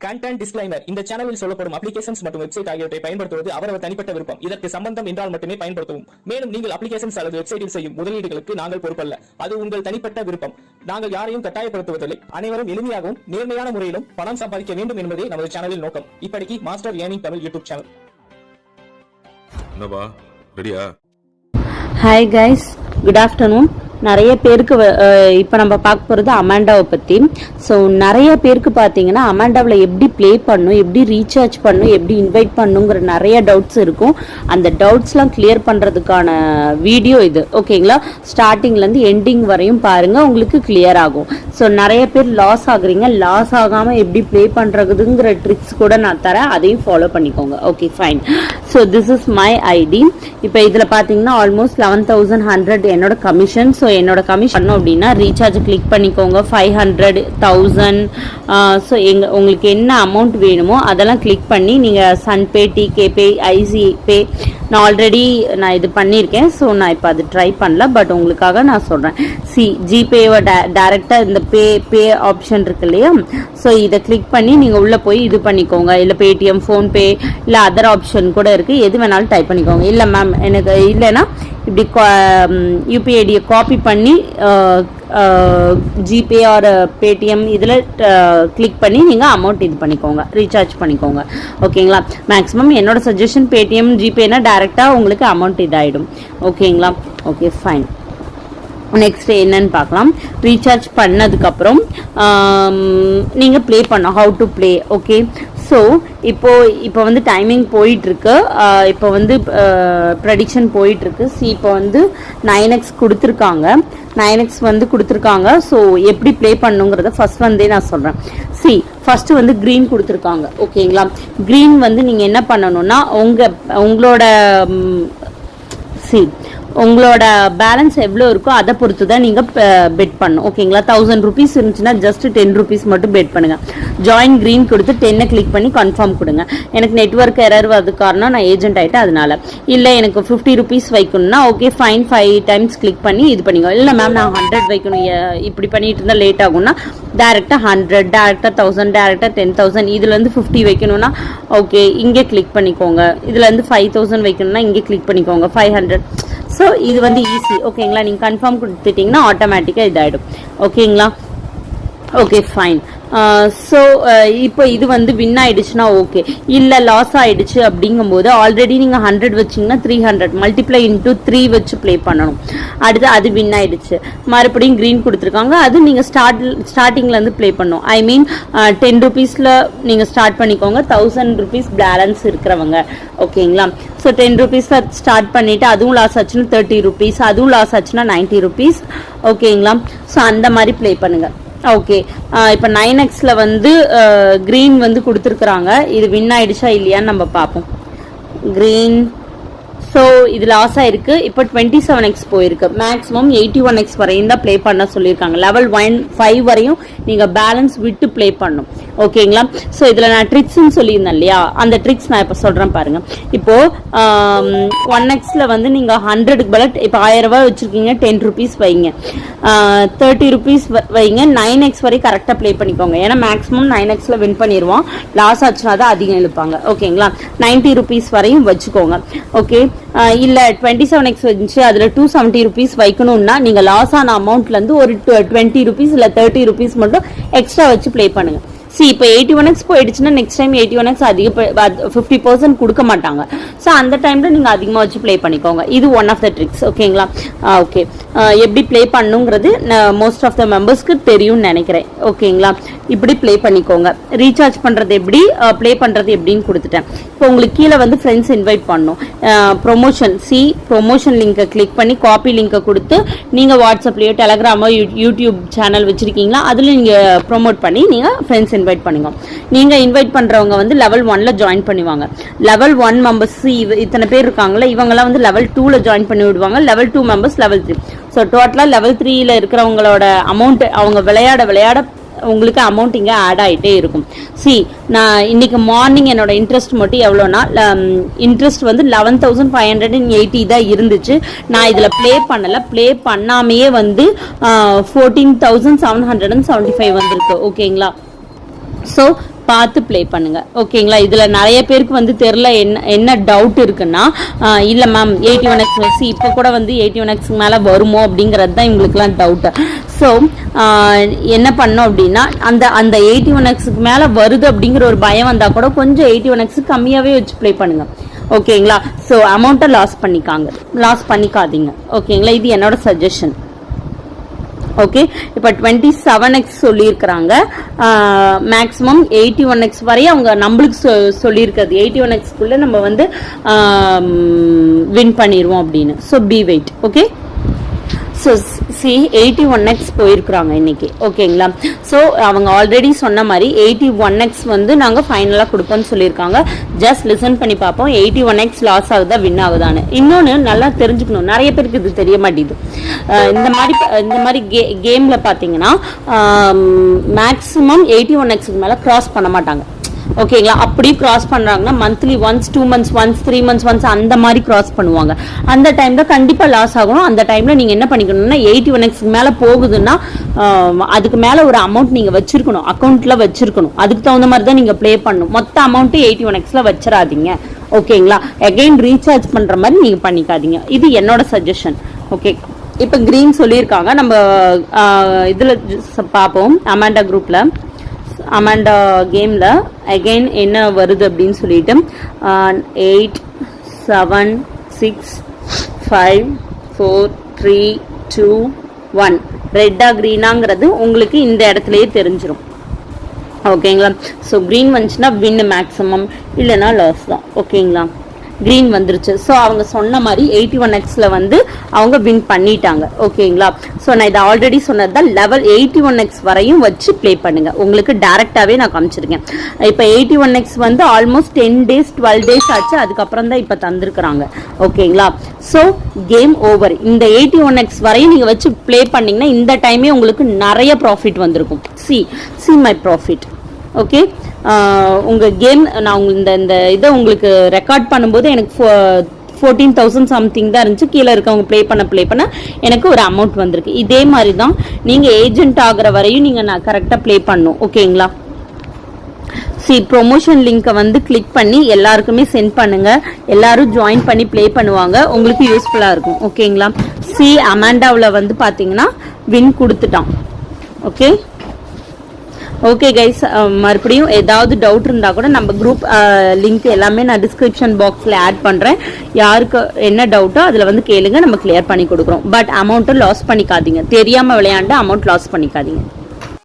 Content disclaimer. இந்த சேனலில் சொல்லப்படும் அப்ளிகேஷன்ஸ் மற்றும் வெப்சைட் ஆகியவற்றை பயன்படுத்துவது அவரவர் தனிப்பட்ட விருப்பம். இதற்கு சம்பந்தம் என்றால் மட்டுமே பயன்படுத்தவும். மேலும் நீங்கள் அப்ளிகேஷன்ஸ் அல்லது வெப்சைட்டில் செய்யும் முதலீடுகளுக்கு நாங்கள் பொறுப்பல்ல. அது உங்கள் தனிப்பட்ட விருப்பம். நாங்கள் யாரையும் கட்டாயப்படுத்துவதில்லை. அனைவரும் எளிமையாகவும் நேர்மையான முறையிலும் பணம் சம்பாதிக்க வேண்டும் என்பதே நமது சேனலில் நோக்கம். இப்படிக்கு master earning Tamil YouTube channel. என்னப்பா ரெடியா? Hi guys, good afternoon. நிறைய பேருக்கு இப்போ நம்ம பார்க்க போகிறது அமாண்டாவை பற்றி. ஸோ நிறைய பேருக்கு பார்த்தீங்கன்னா அமாண்டாவில் எப்படி ப்ளே பண்ணும், எப்படி ரீசார்ஜ் பண்ணும், எப்படி இன்வைட் பண்ணுங்கிற நிறைய டவுட்ஸ் இருக்கும். அந்த டவுட்ஸ்லாம் கிளியர் பண்ணுறதுக்கான வீடியோ இது, ஓகேங்களா? ஸ்டார்டிங்லேருந்து எண்டிங் வரையும் பாருங்கள், உங்களுக்கு கிளியர் ஆகும். ஸோ நிறைய பேர் லாஸ் ஆகுறீங்க. லாஸ் ஆகாமல் எப்படி ப்ளே பண்ணுறதுங்கிற ட்ரிக்ஸ் கூட நான் தரேன், அதையும் ஃபாலோ பண்ணிக்கோங்க. Okay fine. So this is my ID. இப்போ இதில் பார்த்தீங்கன்னா ஆல்மோஸ்ட் 11,100 என்னோட கமிஷன். ஸோ என்னோட கமிஷன் பண்ணோம் அப்படின்னா ரீசார்ஜ் கிளிக் பண்ணிக்கோங்க. 500, 1000. ஸோ உங்களுக்கு என்ன அமௌண்ட் வேணுமோ அதெல்லாம் கிளிக் பண்ணி நீங்கள் சன்பே, டிகேபே, ஐசிபே, நான் ஆல்ரெடி இது பண்ணியிருக்கேன். ஸோ நான் இப்போ அது ட்ரை பண்ணல, பட் உங்களுக்காக நான் சொல்கிறேன். ஜிபேவை டைரெக்டாக இந்த பே ஆப்ஷன் இருக்கு இல்லையா? ஸோ இதை கிளிக் பண்ணி நீங்கள் உள்ளே போய் இது பண்ணிக்கோங்க. இல்லை பேடிஎம், ஃபோன்பே, இல்லை அதர் ஆப்ஷன் கூட இருக்குது, எது வேணாலும் டைப் பண்ணிக்கோங்க. இல்லை மேம் எனக்கு இல்லைன்னா இப்படி யூபிஐடியை காப்பி பண்ணி ஜிபே ஆர் பேடிஎம் இதில் கிளிக் பண்ணி நீங்கள் அமௌண்ட் இது பண்ணிக்கோங்க, ரீசார்ஜ் பண்ணிக்கோங்க, ஓகேங்களா? மேக்ஸிமம் என்னோட சஜஷன் பேடிஎம், ஜிபேனா டைரெக்டாக உங்களுக்கு அமௌண்ட் இதாகிடும், ஓகேங்களா? Okay fine. நெக்ஸ்ட் என்னன்னு பார்க்கலாம். ரீசார்ஜ் பண்ணதுக்கப்புறம் நீங்கள் ப்ளே பண்ணோம், how to play. Okay, so இப்போ வந்து டைமிங் போயிட்டுருக்கு. இப்போ வந்து ப்ரெடிக்ஷன் போயிட்டுருக்கு. இப்போ வந்து 9x கொடுத்துருக்காங்க. 9x வந்து கொடுத்துருக்காங்க. ஸோ எப்படி ப்ளே பண்ணுங்கிறத ஃபர்ஸ்ட் வந்தே நான் சொல்கிறேன். ஃபர்ஸ்ட் வந்து க்ரீன் கொடுத்துருக்காங்க, ஓகேங்களா? க்ரீன் வந்து நீங்கள் என்ன பண்ணணும்னா உங்களோட உங்களோட பேலன்ஸ் எவ்வளோ இருக்கோ அதை பொறுத்து தான் நீங்கள் பெட் பண்ணணும், ஓகேங்களா? 1000 rupees இருந்துச்சுன்னா ஜஸ்ட் 10 rupees மட்டும் பெட் பண்ணுங்கள். ஜாயின் க்ரீன் கொடுத்து 10 கிளிக் பண்ணி கன்ஃபார்ம் கொடுங்க. எனக்கு நெட்வொர்க் எரர் வரது காரணம் நான் ஏஜென்ட் ஆகிட்டேன், அதனால. இல்லை எனக்கு 50 rupees வைக்கணும்னா ஓகே ஃபைன், 5 times கிளிக் பண்ணி இது பண்ணிக்கோ. இல்லை மேம் நான் 100 வைக்கணும், இப்படி பண்ணிட்டு இருந்தால் லேட் ஆகும்னா டேரெக்டாக 100, டேரெக்டாக 1000, டேரெக்டாக 10,000. இதுலேருந்து 50 வைக்கணும்னா ஓகே இங்கே கிளிக் பண்ணிக்கோங்க. இதுலேருந்து 5000 வைக்கணும்னா இங்கே கிளிக் பண்ணிக்கோங்க. 500. ஸோ இது வந்து ஈஸி, ஓகேங்களா? நீங்கள் கன்ஃபார்ம் கொடுத்துட்டிங்கன்னா ஆட்டோமேட்டிக்காக இதாகிடும், ஓகேங்களா? Okay fine. ஸோ இப்போ இது வந்து வின் ஆயிடுச்சுன்னா ஓகே. இல்லை லாஸ் ஆயிடுச்சு அப்படிங்கும்போது ஆல்ரெடி நீங்கள் 100 வச்சிங்கன்னா 300 மல்டிப்ளை இன்டூ 3 வச்சு ப்ளே பண்ணணும். அடுத்து அது வின் ஆயிடுச்சு, மறுபடியும் க்ரீன் கொடுத்துருக்காங்க. அது நீங்கள் ஸ்டார்டிங்லேருந்து ப்ளே பண்ணணும். ஐ மீன் 10 rupeesல நீங்கள் ஸ்டார்ட் பண்ணிக்கோங்க. 1000 rupees பேலன்ஸ் இருக்கிறவங்க, ஓகேங்களா? ஸோ 10 rupeesல ஸ்டார்ட் பண்ணிவிட்டு அதுவும் லாஸ் ஆச்சுன்னா 30 rupees, அதுவும் லாஸ் ஆச்சுன்னா 90 rupees, ஓகேங்களா? ஸோ அந்த மாதிரி ப்ளே பண்ணுங்கள். ஓகே, இப்போ 9xல வந்து க்ரீன் வந்து கொடுத்துருக்குறாங்க. இது வின் ஆயிடுச்சா இல்லையான்னு நம்ம பார்ப்போம். க்ரீன், ஸோ இது லாஸ் ஆயிருக்கு. இப்போ 27x போயிருக்கு. மேக்ஸிமம் 81x வரையும் தான் ப்ளே பண்ண சொல்லியிருக்காங்க. லெவல் 5 வரையும் நீங்கள் பேலன்ஸ் விட்டு ப்ளே பண்ணும், ஓகேங்களா? ஸோ இதில் நான் ட்ரிக்ஸ்ன்னு சொல்லியிருந்தேன் இல்லையா, அந்த ட்ரிக்ஸ் நான் இப்போ சொல்கிறேன் பாருங்க. இப்போ 1xல வந்து நீங்கள் 100க்கு பதில் இப்போ 1000 ரூபாய் வச்சுருக்கீங்க, 10 rupees வைங்க, 30 rupees வைங்க. 9x வரை கரெக்டாக ப்ளே பண்ணிக்கோங்க. ஏன்னா மேக்ஸிமம் 9xல வின் பண்ணிடுவோம். லாஸ் ஆச்சுன்னா தான் அதிகம் இழுப்பாங்க, ஓகேங்களா? 90 rupees வரையும் வச்சுக்கோங்க, ஓகே? இல்லை 27x வந்துச்சு, அதில் 270 rupees வைக்கணும்னா நீங்கள் லாஸ் ஆன அமௌண்ட்லேருந்து ஒரு 20 rupees இல்லை 30 rupees மட்டும் எக்ஸ்ட்ரா வச்சு ப்ளே பண்ணுங்க. இப்போ 81x போயிடுச்சுன்னா நெக்ஸ்ட் டைம் 81x அதிக 50% கொடுக்க மாட்டாங்க. ஸோ அந்த டைமில் நீங்கள் அதிகமாக வச்சு ப்ளே பண்ணிக்கோங்க. இது ஒன் ஆஃப் த ட்ரிக்ஸ், ஓகேங்களா? ஓகே, எப்படி ப்ளே பண்ணுங்கிறது மோஸ்ட் ஆஃப் த மெம்பர்ஸ்க்கு தெரியும்னு நினைக்கிறேன், ஓகேங்களா? இப்படி ப்ளே பண்ணிக்கோங்க. ரீசார்ஜ் பண்ணுறது எப்படி, ப்ளே பண்ணுறது எப்படின்னு கொடுத்துட்டேன். இப்போ உங்களுக்கு கீழே வந்து ஃப்ரெண்ட்ஸ் இன்வைட் பண்ணணும். ப்ரொமோஷன் லிங்கை கிளிக் பண்ணி காப்பி லிங்கை கொடுத்து நீங்கள் வாட்ஸ்அப்லேயோ டெலகிராமோ யூடியூப் சேனல் வச்சுருக்கீங்களா, அதில் நீங்கள் ப்ரொமோட் பண்ணி நீங்கள் ஃப்ரெண்ட்ஸ் இன்வைட் பண்ணுங்க. நீங்க இன்வைட் பண்றவங்க வந்து லெவல் 1ல ஜாயின் பண்ணுவாங்க. லெவல் 1 மெம்பர்ஸ் இத்தனை பேர் இருக்காங்களா, இவங்கெல்லாம் வந்து லெவல் 2ல ஜாயின் பண்ணி விடுவாங்க. Level 2 members level 3. ஸோ டோட்டலா லெவல் 3ல இருக்கிறவங்களோட அமௌண்ட் அவங்க விளையாட உங்களுக்கு அமௌண்ட் இங்கே ஆட் ஆகிட்டே இருக்கும். நான் இன்னைக்கு மார்னிங் என்னோட இன்ட்ரெஸ்ட் மட்டும் எவ்வளோனா, இன்ட்ரெஸ்ட் வந்து 11,580 தான் இருந்துச்சு. நான் இதில் ப்ளே பண்ணாமையே வந்து 14,775 வந்திருக்கு, ஓகேங்களா? ஸோ பார்த்து ப்ளே பண்ணுங்க. ஓகேங்களா? இதுல நிறைய பேருக்கு வந்து தெரியல, என்ன டவுட் இருக்குன்னா, இல்ல மேம் 81x இப்போ கூட வந்து 81x மேல வருமோ அப்படிங்கிறது தான் இவங்களுக்குலாம் டவுட். ஸோ என்ன பண்ணோம் அப்படின்னா, அந்த 81xக்கு மேல வருது அப்படிங்கிற ஒரு பயம் வந்தா கூட கொஞ்சம் 81x கம்மியாவே வச்சு ப்ளே பண்ணுங்க. ஓகேங்களா? ஸோ அமௌண்ட்டை லாஸ் பண்ணிக்காதீங்க. ஓகேங்களா? இது என்னோட சஜஷன். ஓகே, இப்போ 27x சொல்லியிருக்கிறாங்க. மேக்ஸிமம் 81x வரையும் அவங்க நம்மளுக்கு சொல்லியிருக்கிறது 81xக்குள்ள நம்ம வந்து வின் பண்ணிடுவோம் அப்படின்னு. So be wait. Okay, so 81x போயிருக்கிறாங்க இன்னைக்கு. ஓகேங்களா? ஸோ அவங்க ஆல்ரெடி சொன்ன மாதிரி 81x வந்து நாங்கள் ஃபைனலாக கொடுப்போம்னு சொல்லியிருக்காங்க. ஜஸ்ட் லிசன் பண்ணி பார்ப்போம் 81x லாஸ் ஆகுதா வின் ஆகுதான்னு. இன்னொன்று நல்லா தெரிஞ்சுக்கணும், நிறைய பேருக்கு இது தெரிய மாட்டேங்குது. இந்த மாதிரி கேமில் பார்த்தீங்கன்னா மேக்ஸிமம் 81xக்கு மேலே கிராஸ் பண்ண மாட்டாங்க. ஓகேங்களா? அப்படி கிராஸ் பண்றாங்கன்னா monthly once, 2 months once, 3 months once அந்த மாதிரி கிராஸ் பண்ணுவாங்க. அந்த டைம்ல கண்டிப்பா லாஸ் ஆகும். அந்த டைம்ல நீங்க என்ன பண்ணிக்கணும்னா 81x மேல போகுதுன்னா அதுக்கு மேல ஒரு அமௌண்ட் நீங்க வச்சிருக்கணும், அக்கௌண்ட்ல வச்சிருக்கணும். அதுக்கு தகுந்த மாதிரி தான் நீங்க ப்ளே பண்ணணும். மொத்த அமௌண்ட் 81xல வச்சிடாதீங்க. ஓகேங்களா? அகைன் ரீசார்ஜ் பண்ற மாதிரி நீங்க பண்ணிக்காதீங்க. இது என்னோட சஜஷன். ஓகே, இப்ப கிரீன் சொல்லியிருக்காங்க. நம்ம இதுல பார்ப்போம். அமாண்டா குரூப்ல, அமாண்டா கேம்ல அகைன் என்ன வருது அப்படின்னு சொல்லிட்டு 8 7 6 5 4 3 2 1 ரெட்டா கிரீனாங்கிறது உங்களுக்கு இந்த இடத்துலயே தெரிஞ்சிடும். ஓகேங்களா? ஸோ கிரீன் வந்துச்சுன்னா வின் மேக்ஸிமம், இல்லைன்னா லாஸ் தான். ஓகேங்களா? கிரீன் வந்துருச்சு. ஸோ அவங்க சொன்ன மாதிரி 81xல வந்து அவங்க வின் பண்ணிட்டாங்க. ஓகேங்களா? ஸோ நான் இதை ஆல்ரெடி சொன்னதுதான், லெவல் 81x வரையும் வச்சு ப்ளே பண்ணுங்க. உங்களுக்கு டைரக்டாவே நான் காமிச்சிருக்கேன். இப்போ 81x வந்து ஆல்மோஸ்ட் 10 days 12 days ஆச்சு. அதுக்கப்புறம் தான் இப்போ தந்திருக்கிறாங்க. ஓகேங்களா? So game over. இந்த 81x வரையும் நீங்க வச்சு ப்ளே பண்ணீங்கன்னா இந்த டைமே உங்களுக்கு நிறைய ப்ராஃபிட் வந்திருக்கும். See my profit. ஓகே, உங்க கேம் நான் இந்த இதை உங்களுக்கு ரெக்கார்ட் பண்ணும்போது எனக்கு 14,000 சம்திங் தான் இருந்துச்சு. கீழே இருக்கவங்க ப்ளே பண்ண எனக்கு ஒரு அமௌண்ட் வந்திருக்கு. இதே மாதிரி தான் நீங்க ஏஜென்ட் ஆகிற வரையும் நீங்க நான் கரெக்டாக ப்ளே பண்ணும். ஓகேங்களா? ப்ரொமோஷன் லிங்கை வந்து கிளிக் பண்ணி எல்லாருக்குமே சென்ட் பண்ணுங்க. எல்லாரும் ஜாயின் பண்ணி ப்ளே பண்ணுவாங்க. உங்களுக்கு யூஸ்ஃபுல்லா இருக்கும். ஓகேங்களா? அமாண்டாவில் வந்து பாத்தீங்கன்னா வின் கொடுத்துட்டான். ஓகே ஓகே கைஸ், மறுபடியும் ஏதாவது டவுட் இருந்தா கூட நம்ம குரூப் லிங்க் எல்லாமே நான் டிஸ்கிரிப்ஷன் பாக்ஸ்ல ஆட் பண்றேன். யாருக்கு என்ன டவுட்டோ அதுல வந்து கேளுங்க, நம்ம கிளியர் பண்ணி கொடுக்குறோம். பட் அமௌண்ட்டை லாஸ் பண்ணிக்காதீங்க. தெரியாம விளையாண்டு அமௌண்ட் லாஸ் பண்ணிக்காதீங்க.